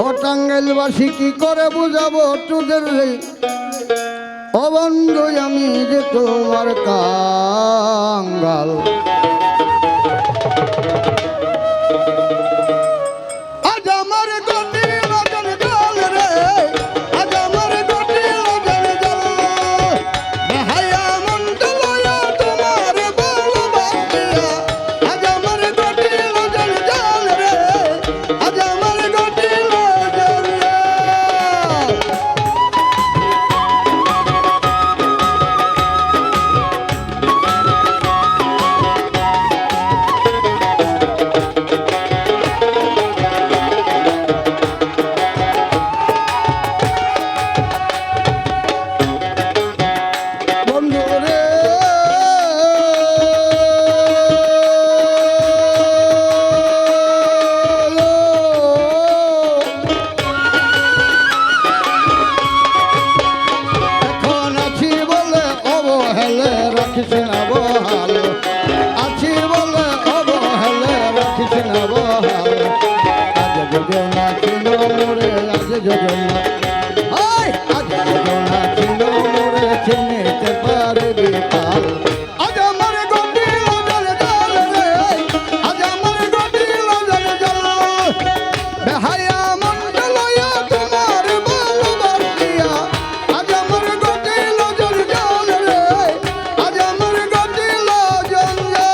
ও টাঙ্গাইলবাসী কি করে বুঝাবো তোদের রে ও বন্ধু আমি যে তোমার কাঙ্গাল। আজ আমার গতি লগন জল রে, আজ আমার গতি লগন জল, ভাইয়া মন লয়া তোমার ভালোবাসিয়া, আজ আমার গতি লগন জল রে, আজ আমার গতি লগন জল। বন্ধু রে এখন আছি বলে অবহেলে রাখিস না বহাল, আছি বলে অবহেলে রাখিস না বহাল। আজ যোজনা ছিল মোরে, আজ যোজনা আজ যোজনা ছিল মোরে, চিনিতে পারবি কাল। আজ আমার গতি লগন জল রে, আজ আমার গতি লগন জল, বেহায়া মন লয়া তোমার ভালোবাসিয়া, আজ আমার গতি লগন জল রে, আজ আমার গতি লগন জল।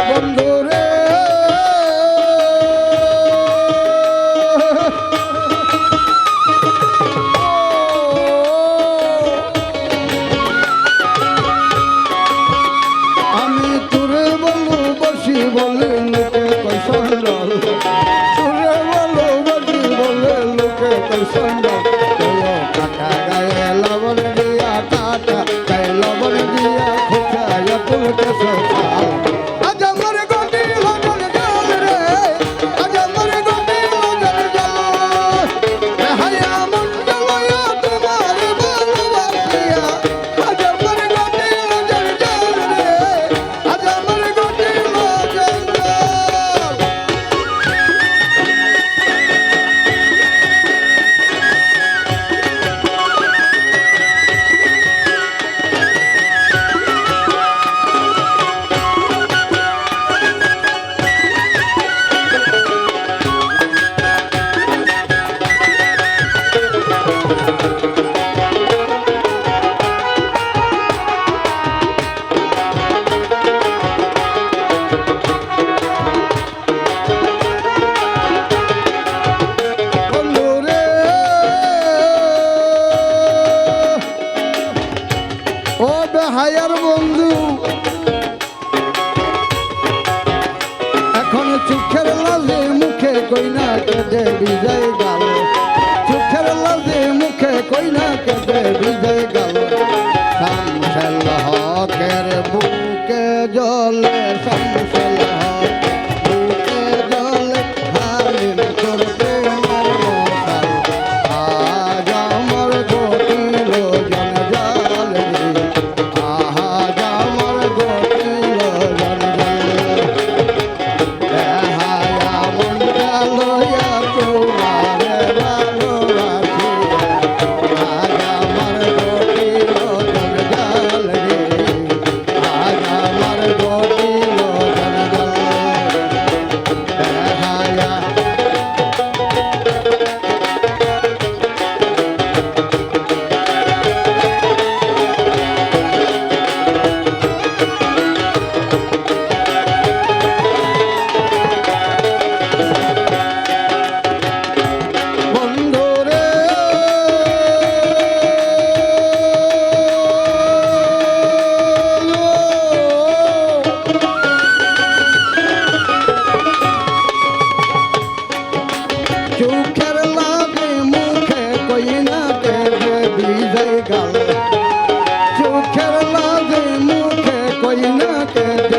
বন্ধু রে আমি তোরে বলু বসি বলে লোকে কই সন্ডল, তোরে বলু বসি বলে লোকে কই সন্ডল, কাটা গায়ে লবণ দিয়া, কাটা গায়ে লবণ দিয়া খুচাইয়া তুলতে সকাল। আজ আমার গতি লগন জল রে, আজ আমার গতি লগন জল, বেহায়া মন লয়া তোমার ভালোবাসিয়া, আজ আমার গতি লগন জল রে, আজ আমার গতি লগন জল। বন্ধু রে ও বেহায়ার বন্ধু, এখন চোখের লালে মুখে কই না কেঁদে বিজয় গাল, চোখের লালে মুখে কই না কেঁদে বিজয় গাল। শামসেল হকের বুকে জলে, শামসেল হক বুকে জলে, হালিম করতে আমার মশাল, আজ আমার গতি লগন জল রে, আজ আমার গতি লগন জল, বেহায়া মন লয়া তোমার ভালোবাসিয়া, আজ আমার গতি লগন জল রে, আজ আমার গতি লগন জল। আমাকে